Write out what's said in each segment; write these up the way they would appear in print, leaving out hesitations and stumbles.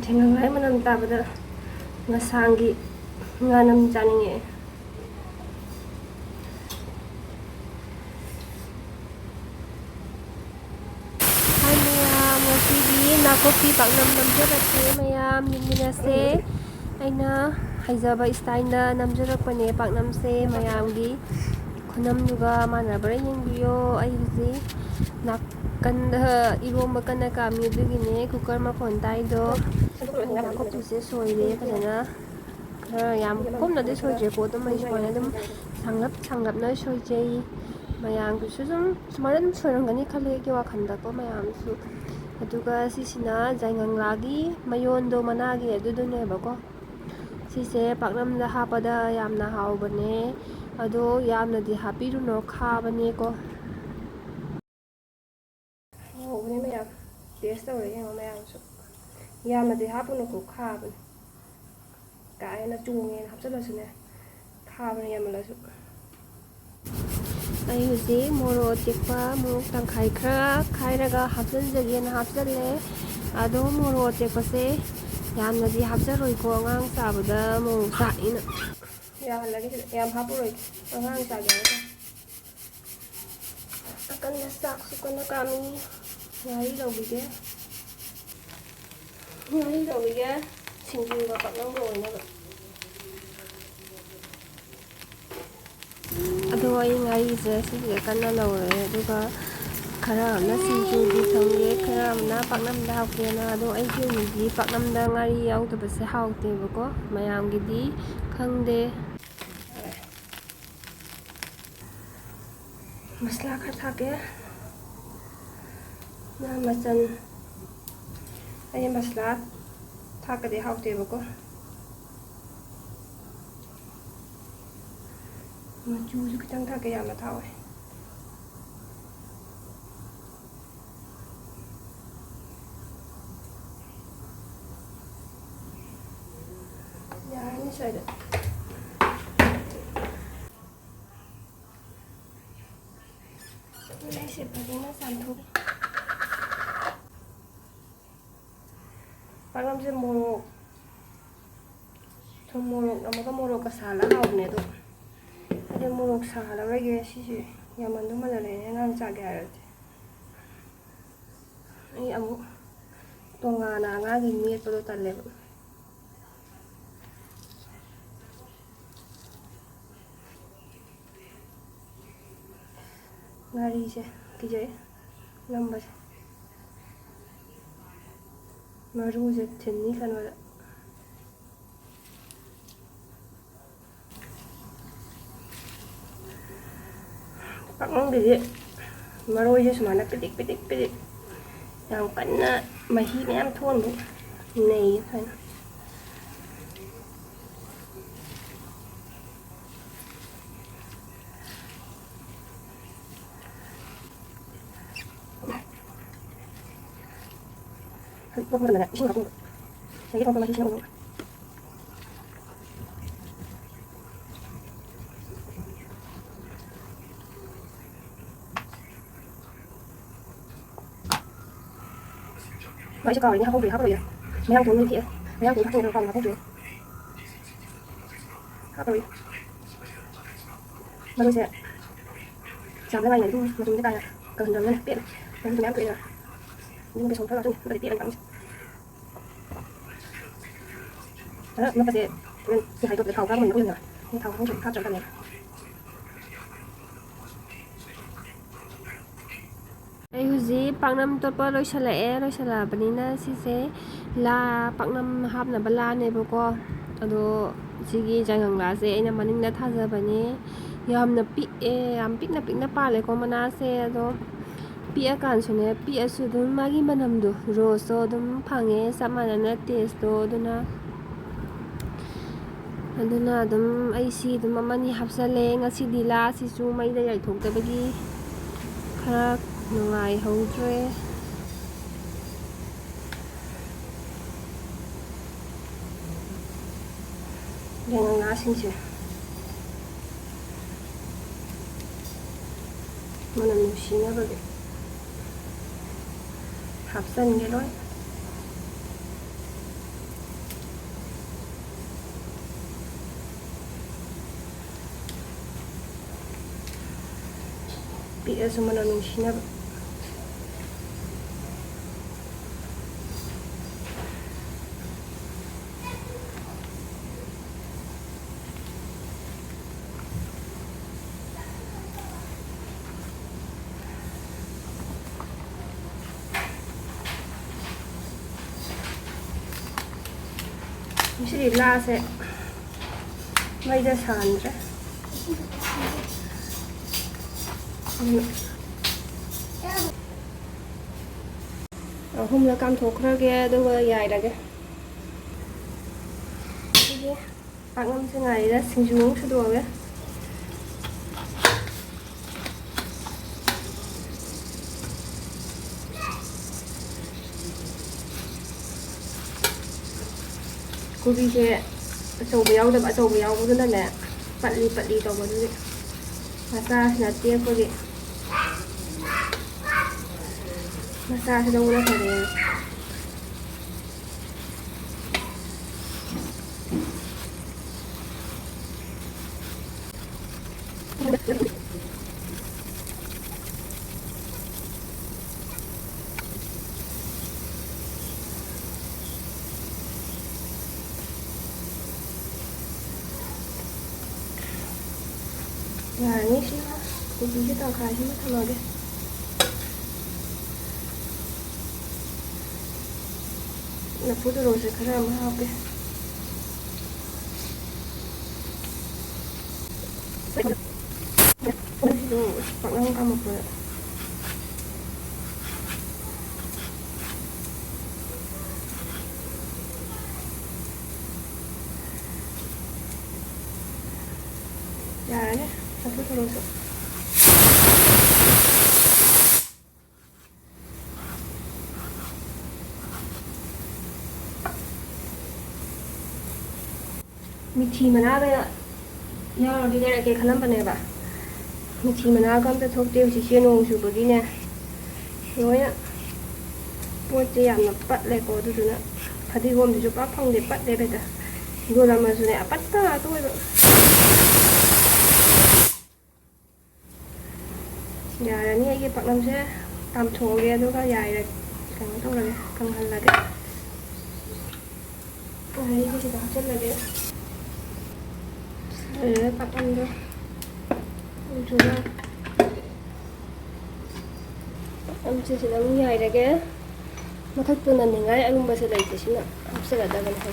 ꯊꯦꯡꯅꯉꯥꯏ ꯃꯅꯝ ꯇꯥꯕꯗ ꯉꯁꯥꯡꯒꯤ ꯉꯥꯅꯝ ꯆꯥꯅꯤꯡꯉꯦ. ꯍꯥꯏ ꯃꯌꯥꯝ, ꯉꯁꯤꯗꯤ ꯅꯥꯀꯨꯞꯄꯤ ꯄꯥꯛꯅꯝ ꯅꯝꯖꯔꯛꯀꯦ ꯃꯌꯥꯝ, ꯌꯦꯡꯃꯤꯟꯅꯁꯦ. ꯑꯩꯅ ꯍꯩꯖꯕ ꯏꯁꯇꯥꯏꯜꯗ ꯅꯝꯖꯔꯛꯄꯅꯦ ꯄꯥꯛꯅꯝꯁꯦ. ꯃꯌꯥꯝꯒꯤ ꯈꯨꯅꯝꯗꯨꯒ ꯃꯥꯟꯅꯕ꯭ꯔꯥ ꯌꯦꯡꯕꯤꯌꯣ. ꯑꯩ ꯍꯧꯖꯤꯛ ꯅꯥꯀꯟꯗ ꯏꯔꯣꯝꯕ ꯀꯟꯅ ꯀꯥꯝꯃꯤ, ꯑꯗꯨꯒꯤꯅꯦ ꯀꯨꯀꯔ ꯃꯈꯣꯟ ꯇꯥꯏꯗꯣ. ꯅꯥꯀꯨꯞꯄꯤꯁꯦ ꯁꯣꯏꯔꯦ ꯐꯖꯅ. ꯈꯔ ꯌꯥꯝ ꯀꯨꯞꯅꯗꯤ ꯁꯣꯏꯗ꯭ꯔꯦꯀꯣ, ꯑꯗꯨꯝ ꯑꯩ ꯁꯨꯃꯥꯏꯅ ꯑꯗꯨꯝ ꯁꯥꯡꯂꯞꯅ ꯁꯣꯏꯖꯩ. ꯃꯌꯥꯝꯒꯤꯁꯨ ꯁꯨꯃꯥꯏꯅ ꯑꯗꯨꯝ ꯁꯣꯏꯔꯝꯒꯅꯤ ꯈꯜꯂꯦ ꯑꯩꯒꯤ ꯋꯥꯈꯜꯗꯀꯣ ꯃꯌꯥꯝꯁꯨ. ꯑꯗꯨꯒ ꯁꯤꯁꯤꯅ ꯖꯥꯏꯉꯪꯂꯥꯒꯤ ꯃꯌꯣꯟꯗꯣ, ꯃꯅꯥꯒꯤ ꯑꯗꯨꯗꯨꯅꯦꯕꯀꯣ. ꯁꯤꯁꯦ ꯄꯥꯛꯅꯝꯗ ꯍꯥꯞꯄꯗ ꯌꯥꯝꯅ ꯍꯥꯎꯕꯅꯦ, ꯑꯗꯣ ꯌꯥꯝꯅꯗꯤ ꯍꯥꯞꯄꯤꯔꯨꯅꯣ, ꯈꯥꯕꯅꯦꯀꯣ. ꯍꯥꯎꯕꯅꯦ ꯃꯌꯥꯝ, ꯇꯦꯁ ꯇꯧꯔꯦ ꯌꯦꯡꯉꯣ ꯃꯌꯥꯝꯁꯨ. ꯌꯥꯝꯅꯗꯤ ꯍꯥꯞꯄꯨꯅꯨꯀꯣ, ꯈꯥꯕꯅꯦ. ꯀꯥ ꯍꯦꯟꯅ ꯆꯣꯡꯉꯦꯅ ꯍꯥꯞꯆꯤꯜꯂꯁꯨꯅꯦ, ꯈꯥꯕꯅꯦ ꯌꯥꯝꯃꯜꯂꯁꯨ. ꯑꯩ ꯍꯧꯖꯤꯛ ꯃꯣꯔꯣꯛ ꯑꯇꯦꯛꯄ ꯃꯣꯔꯣꯛ ꯇꯪꯈꯥꯏ ꯈꯔ ꯈꯥꯏꯔꯒ ꯍꯥꯞꯆꯤꯟꯖꯒꯦꯅ ꯍꯥꯞꯆꯤꯜꯂꯦ. ꯑꯗꯣ ꯃꯣꯔꯣꯛ ꯑꯇꯦꯛꯄꯁꯦ ꯌꯥꯝꯅꯗꯤ ꯍꯥꯞꯆꯔꯣꯏꯀꯣ, ꯑꯉꯥꯡ ꯆꯥꯕꯗ ꯃꯣꯔꯣꯛ ꯆꯥꯛꯏꯅ. ꯌꯥꯍꯜꯂꯒꯦ ꯁꯤꯗ, ꯌꯥꯝ ꯍꯥꯞꯄꯔꯣꯏꯒꯦ, ꯑꯉꯥꯡ ꯆꯥꯒꯦ ꯍꯥꯏꯔꯒ. ꯅꯥꯀꯟꯗ ꯆꯥꯛꯁꯨ ꯀꯟꯅ ꯀꯥꯝꯃꯤ. ꯉꯥꯔꯤ ꯂꯧꯕꯤꯒꯦ, ꯁꯤꯡꯖꯨꯒ ꯄꯥꯛꯅꯝꯒ ꯑꯣꯏꯅꯕ. ꯑꯗꯣ ꯑꯩ ꯉꯥꯔꯤꯁꯦ ꯁꯤꯁꯦ ꯀꯟꯅ ꯂꯧꯔꯦ, ꯑꯗꯨꯒ ꯈꯔ ꯑꯃꯅ ꯁꯤꯡꯖꯨꯒꯤ ꯊꯝꯒꯦ, ꯈꯔ ꯑꯃꯅ ꯄꯥꯛꯅꯝꯗ ꯍꯥꯞꯀꯦꯅ. ꯑꯗꯣ ꯑꯩꯒꯤ ꯑꯣꯏꯅꯗꯤ ꯄꯥꯛꯅꯝꯗ ꯉꯥꯔꯤ ꯌꯥꯎꯗꯕꯁꯦ ꯍꯥꯎꯇꯦꯕꯀꯣ, ꯃꯌꯥꯝꯒꯤꯗꯤ ꯈꯪꯗꯦ. ꯃꯁꯂꯥ ꯈꯔ ꯊꯥꯛꯀꯦ, ꯃꯆꯜ. ꯑꯩ ꯃꯁꯂꯥ ꯊꯥꯛꯀꯗꯤ ꯍꯥꯎꯇꯦꯕꯀꯣ. ꯃꯆꯨꯁꯨ ꯈꯤꯇꯪ ꯊꯥꯛꯀꯦ, ꯌꯥꯝꯅ ꯊꯥꯛꯑꯣꯏ. ꯌꯥꯔꯅꯤ ꯁ꯭ꯋꯥꯏꯗ. ꯑꯩꯁꯦ ꯐꯖꯅ ꯆꯥꯝꯊꯣꯛ. ꯄꯥꯛꯅꯝꯁꯦ ꯃꯣꯔꯣꯛ, ꯊꯨꯝ ꯃꯣꯔꯣꯛ ꯑꯃꯒ ꯃꯣꯔꯣꯛꯀ ꯁꯥꯍꯜꯂꯒ ꯍꯥꯎꯕꯅꯦ. ꯑꯗꯣ ꯑꯩꯗꯤ ꯃꯣꯔꯣꯛ ꯁꯥꯍꯜꯂꯔꯣꯏꯒꯦ, ꯁꯤꯁꯦ ꯌꯥꯝꯃꯟꯗꯧ ꯃꯥꯜꯂꯦꯅꯦ ꯑꯉꯥꯡ ꯆꯥꯒꯦ ꯍꯥꯏꯔꯗꯤ. ꯑꯩ ꯑꯃꯨꯛ ꯇꯣꯉꯥꯟꯅ ꯑꯉꯥꯡꯒꯤ ꯃꯦꯠꯄꯗꯣ ꯇꯜꯂꯦꯕ. ꯉꯥꯔꯤꯁꯦ ꯀꯤꯖꯩ ꯅꯝꯕꯁꯦ, ꯃꯔꯨꯁꯦ ꯊꯤꯟꯅꯤ ꯈꯟꯕꯗ. ꯄꯥꯛꯅꯝꯒꯤꯗꯤ ꯃꯔꯣꯏꯁꯦ ꯁꯨꯃꯥꯏꯅ ꯄꯤꯗꯤꯛ ꯄꯤꯗꯤꯛ ꯌꯥꯝ ꯀꯟꯅ ꯃꯍꯤ ꯃꯌꯥꯝ ꯊꯣꯛꯍꯟꯕ ꯅꯩꯌꯦ ꯁꯨꯃꯥꯏꯅ. ꯏꯁꯤꯡ ꯍꯥꯞꯄ, ꯉꯁꯥꯏꯒꯤ ꯊꯣꯛꯄ ꯃꯍꯤꯁꯤꯅ ꯑꯃꯨꯛ ꯑꯩꯁꯦ ꯀꯥꯎꯔꯤꯅꯦ, ꯍꯥꯞꯄꯔꯣꯏꯒꯦ. ꯃꯌꯥꯡ ꯊꯣꯡ ꯊꯤꯑꯦ, ꯃꯌꯥꯡ ꯊꯣꯡ ꯍꯥꯞꯄꯔꯣꯏꯒꯦ, ꯀꯥꯎꯅ ꯍꯥꯞꯄꯔꯣꯏꯒꯦ. ꯃꯔꯣꯏꯁꯦ ꯆꯥꯝꯗ ꯉꯥꯏꯅ ꯑꯗꯨꯝ ꯃꯆꯨꯝꯁꯦ ꯀꯥꯅ ꯀꯪꯍꯟꯗ꯭ꯔꯕꯅꯤꯅ ꯄꯦꯠꯂꯦ. ꯃꯔꯨꯁꯦ ꯃꯌꯥꯝ ꯊꯣꯛꯑꯦꯗꯅ, ꯑꯗꯨꯝ ꯕꯦꯁꯣꯟ ꯈꯔ ꯍꯥꯞꯆꯤꯟꯒꯦ, ꯑꯗꯨꯒꯗꯤ ꯄꯦꯠꯂꯅꯤ ꯄꯥꯛꯅꯝꯁꯦ. ꯃꯦꯠꯄꯁꯦ ꯍꯣꯔꯦꯟ ꯍꯥꯏꯗꯣꯛꯄꯗ ꯊꯥꯎ ꯈꯔ ꯃꯨꯟꯕ ꯑꯣꯏꯅ, ꯊꯥꯎ ꯍꯥꯞꯇ꯭ꯔꯕꯅꯦ. ꯑꯩ ꯍꯧꯖꯤꯛ ꯄꯥꯛꯅꯝ ꯇꯣꯠꯄ ꯂꯣꯏꯁꯤꯜꯂꯛꯑꯕꯅꯤꯅ ꯁꯤꯁꯦ ꯄꯥꯛꯅꯝ ꯍꯥꯞꯅꯕ ꯂꯥꯅꯦꯕꯀꯣ. ꯑꯗꯣ ꯁꯤꯒꯤ ꯖꯥꯏꯉꯪꯂꯥꯁꯦ ꯑꯩꯅ ꯃꯅꯤꯡꯗ ꯊꯥꯖꯕꯅꯦ. ꯌꯥꯝꯅ ꯄꯤꯛꯑꯦ, ꯌꯥꯝ ꯄꯤꯛꯅ ꯄꯥꯜꯂꯦꯀꯣ ꯃꯅꯥꯁꯦ. ꯑꯗꯣ ꯄꯤꯛꯑꯀꯥꯟꯁꯨꯅꯦ, ꯄꯤꯛꯑꯁꯨ ꯑꯗꯨꯝ ꯃꯥꯒꯤ ꯃꯅꯝꯗꯣ, ꯔꯣꯁꯇꯣ ꯑꯗꯨꯝ ꯐꯪꯉꯦ, ꯆꯞ ꯃꯥꯟꯅꯅ ꯇꯦꯁꯇꯣ. ꯑꯗꯨꯅ ꯑꯗꯨꯝ ꯑꯩꯁꯤ ꯑꯗꯨꯝ ꯑꯃꯅꯤ ꯍꯥꯞꯆꯜꯂꯦ. ꯉꯁꯤꯗꯤ ꯂꯥꯁꯤꯁꯨ ꯃꯩꯗ ꯌꯥꯏꯊꯣꯛꯇꯕꯒꯤ ꯈꯔ ꯅꯨꯡꯉꯥꯏꯍꯧꯗ꯭ꯔꯦ. ꯌꯥꯏꯉꯪꯂꯥꯁꯤꯡꯁꯦ ꯃꯅꯝ ꯅꯨꯡꯁꯤꯅꯕꯒꯤ ꯍꯥꯞꯆꯟꯒꯦ ꯂꯣꯏ. ꯄꯤꯛꯑꯁꯨ ꯃꯅꯝ ꯅꯨꯡꯁꯤꯅꯕ ꯁꯤꯗꯤ ꯂꯥꯁꯦ ꯃꯩꯗ ꯁꯥꯍꯟꯗ꯭ꯔꯦ ꯑꯍꯨꯝꯂꯛ ꯀꯥꯝꯊꯣꯛꯈ꯭ꯔꯒꯦ ꯑꯗꯨꯒ ꯌꯥꯏꯔꯒꯦ ꯁꯤꯒꯤ ꯄꯥꯛꯅꯝꯁꯦ ꯉꯥꯏꯔꯤꯗ ꯁꯤꯡꯖꯨ ꯑꯃꯨꯛ ꯁꯨꯗꯣꯛꯑꯒꯦ ꯀꯣꯕꯤꯁꯦ ꯑꯆꯧꯕ ꯌꯥꯎꯗꯕ ꯑꯆꯧꯕ ꯌꯥꯎꯕꯗꯨꯅꯅꯦ ꯄꯠꯂꯤ ꯄꯠꯂꯤ ꯇꯧꯕꯗꯨꯒꯤ ꯃꯆꯥꯁꯤꯅ ꯇꯦꯛꯄꯒꯤ ꯃꯆꯥꯁꯤ ꯂꯧꯕꯅ ꯐꯔꯦ ꯌꯥꯔꯅꯤ ꯁꯤꯒ ꯀꯣꯕꯤꯁꯦ ꯇꯪꯈꯥꯏꯁꯤꯃ ꯊꯝꯃꯒꯦ ꯂꯐꯨ ꯊꯔꯣꯁꯦ ꯈꯔ ꯑꯃ ꯍꯥꯞꯄꯦ ꯁꯤꯗꯣ ꯄꯥꯛꯅꯝ ꯀꯥꯝꯃꯛꯄꯗ ꯌꯥꯔꯅꯤ ꯂꯐꯨ ꯊꯔꯣꯁꯨ ꯃꯤꯊꯤ ꯃꯅꯥꯒ ꯌꯥꯎꯔꯗꯤ ꯂꯩꯔꯛꯀꯦ ꯈꯜꯂꯝꯕꯅꯦꯕ ꯃꯤꯊꯤ ꯃꯅꯥꯒ ꯑꯝꯇ ꯊꯣꯛꯇꯦ ꯍꯧꯖꯤꯛꯁꯦ ꯅꯣꯡ ꯆꯨꯕꯒꯤꯅꯦ ꯂꯣꯏꯅ ꯄꯣꯠꯁꯦ ꯌꯥꯝꯅ ꯄꯠꯂꯦꯀꯣ ꯑꯗꯨꯗꯨꯅ ꯐꯗꯤꯒꯣꯝꯁꯤꯁꯨ ꯄꯥꯛ ꯐꯪꯗꯦ ꯄꯠꯂꯦ ꯕꯦꯗ ꯌꯣꯜꯂꯝꯃꯁꯨꯅꯦ ꯑꯄꯠꯄ ꯉꯥꯛꯇ ꯑꯣꯏꯕ ꯌꯥꯔꯅꯤ ꯑꯩꯒꯤ ꯄꯥꯛꯅꯝꯁꯦ ꯀꯥꯝꯊꯣꯛꯑꯒꯦ ꯑꯗꯨꯒ ꯀꯩꯅꯣ ꯇꯧꯔꯒꯦ ꯀꯪꯍꯜꯂꯒꯦ ꯉꯥꯔꯤꯁꯦ ꯁꯤꯗ ꯍꯥꯞꯆꯤꯜꯂꯒꯦ ꯂꯣꯏꯔꯦ ꯄꯥꯛꯅꯝꯗꯣ ꯑꯗꯨꯒ ꯄꯥꯛꯅꯝꯁꯦ ꯁꯤꯗ ꯑꯃꯨꯛ ꯌꯥꯏꯔꯒꯦ ꯃꯊꯛꯇ ꯅꯟꯅꯤꯡꯉꯥꯏ ꯑꯔꯨꯝꯕꯁꯦ ꯂꯩꯇꯦ ꯁꯤꯅ ꯍꯥꯞꯆꯤꯜꯂꯗꯕꯅꯤ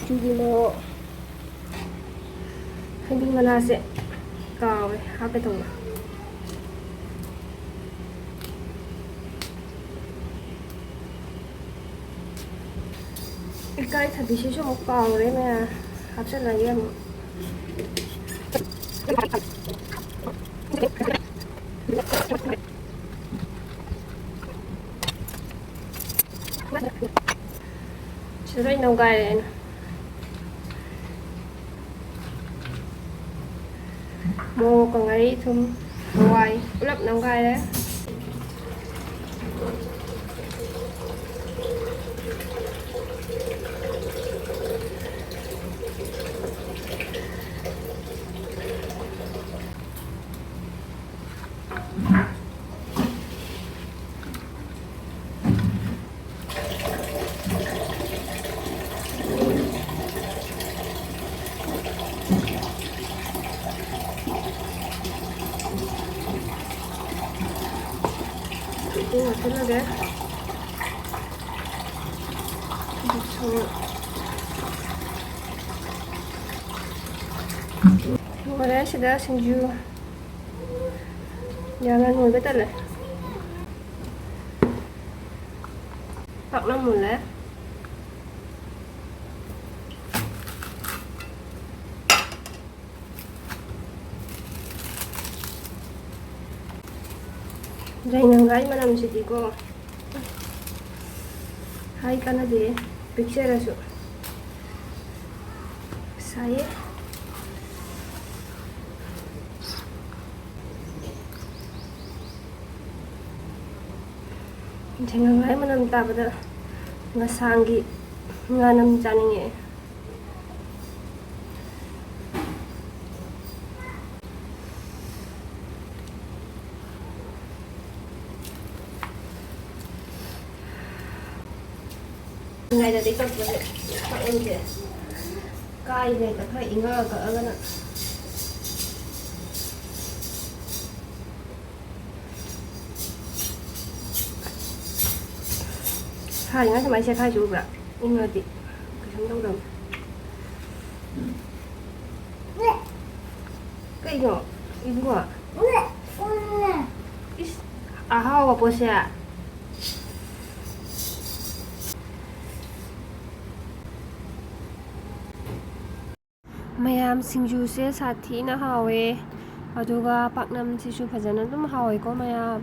ꯆꯨꯒꯤ ꯃꯣꯔꯣꯛ ꯍꯩꯕꯤ ꯃꯅꯥꯁꯦ ꯀꯥꯎꯔꯦ ꯍꯥꯞꯀꯦ ꯇꯧꯕ ꯏꯀꯥꯏꯊꯕꯤꯁꯤꯁꯨ ꯑꯃꯨꯛ ꯀꯥꯎꯔꯦ ꯃꯌꯥꯝ ꯍꯥꯞꯆꯤꯜꯂꯒꯦ ꯑꯃꯨꯛ ꯁꯤꯗ ꯂꯣꯏ ꯅꯝꯒꯥꯏꯔꯦ ꯑꯩꯅ ꯃꯣꯔꯣꯛꯀ ꯉꯥꯔꯤ ꯊꯨꯝ ꯍꯋꯥꯏ ꯄꯨꯂꯞ ꯅꯝꯒꯥꯏꯔꯦ ꯏꯁꯤꯡ ꯍꯥꯞꯆꯤꯜꯂꯒꯦ ꯂꯣꯏꯔꯦ ꯁꯤꯗ ꯁꯤꯡꯖꯨ ꯌꯥꯝꯅ ꯅꯣꯏꯕ ꯇꯜꯂꯦ ꯄꯥꯛꯅꯝ ꯃꯨꯜꯂꯦ ꯌꯥꯏꯉꯪꯒꯥꯏ ꯃꯅꯝꯁꯤꯗꯤꯀꯣ ꯍꯥꯏ ꯀꯥꯟꯅꯗꯦ ꯄꯤꯛꯆꯔꯁꯨ ꯁꯥꯏꯌꯦ ꯌꯥꯏꯉꯪꯒꯥꯏ ꯃꯅꯝ ꯇꯥꯕꯗ ꯉꯁꯥꯡꯒꯤ ꯉꯥꯅꯝ ꯆꯥꯅꯤꯡꯉꯛꯑꯦ ꯉꯥꯏꯗꯗꯤ ꯀꯛꯄꯁꯦ ꯄꯥꯛꯅꯝꯁꯦ ꯀꯥꯏꯉꯩꯗ ꯈꯔ ꯏꯪꯉꯒ ꯀꯛꯑꯒꯅ ꯁꯥꯔꯤꯉꯩ ꯁꯨꯃꯥꯏꯅ ꯁꯦꯠꯈꯥꯏꯁꯨ ꯎꯕ꯭ꯔꯥ? ꯏꯪꯉꯗꯤ ꯀꯩꯁꯨꯝ ꯇꯧꯗꯕꯅꯤ. ꯀꯩꯅꯣ? 이거 이씨 아하오가 보세요. ꯃꯌꯥꯝ ꯁꯤꯡꯖꯨꯁꯦ ꯁꯥꯊꯤꯅ ꯍꯥꯎꯋꯦ. ꯑꯗꯨꯒ ꯄꯥꯛꯅꯝꯁꯤꯁꯨ ꯐꯖꯅ ꯑꯗꯨꯝ ꯍꯥꯎꯋꯦꯀꯣ ꯃꯌꯥꯝ.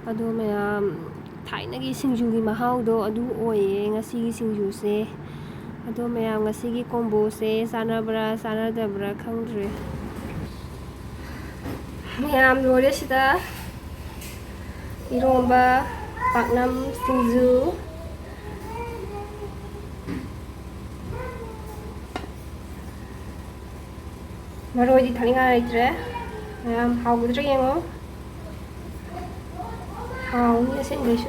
ꯑꯗꯣ ꯃꯌꯥꯝ ꯊꯥꯏꯅꯒꯤ ꯁꯤꯡꯖꯨꯒꯤ ꯃꯍꯥꯎꯗꯣ ꯑꯗꯨ ꯑꯣꯏꯌꯦ ꯉꯁꯤꯒꯤ ꯁꯤꯡꯖꯨꯁꯦ. ꯑꯗꯣ ꯃꯌꯥꯝ ꯉꯁꯤꯒꯤ ꯀꯣꯝꯕꯣꯁꯦ ꯆꯥꯟꯅꯕ꯭ꯔꯥ ꯆꯥꯟꯅꯗꯕ꯭ꯔꯥ ꯈꯪꯗ꯭ꯔꯦ. ꯃꯌꯥꯝ ꯂꯣꯏꯔꯦ ꯁꯤꯗ 이런바 박남 싱주 머로이디 타링아 있더래. ям 하우드래 잉어. 하우니 생기시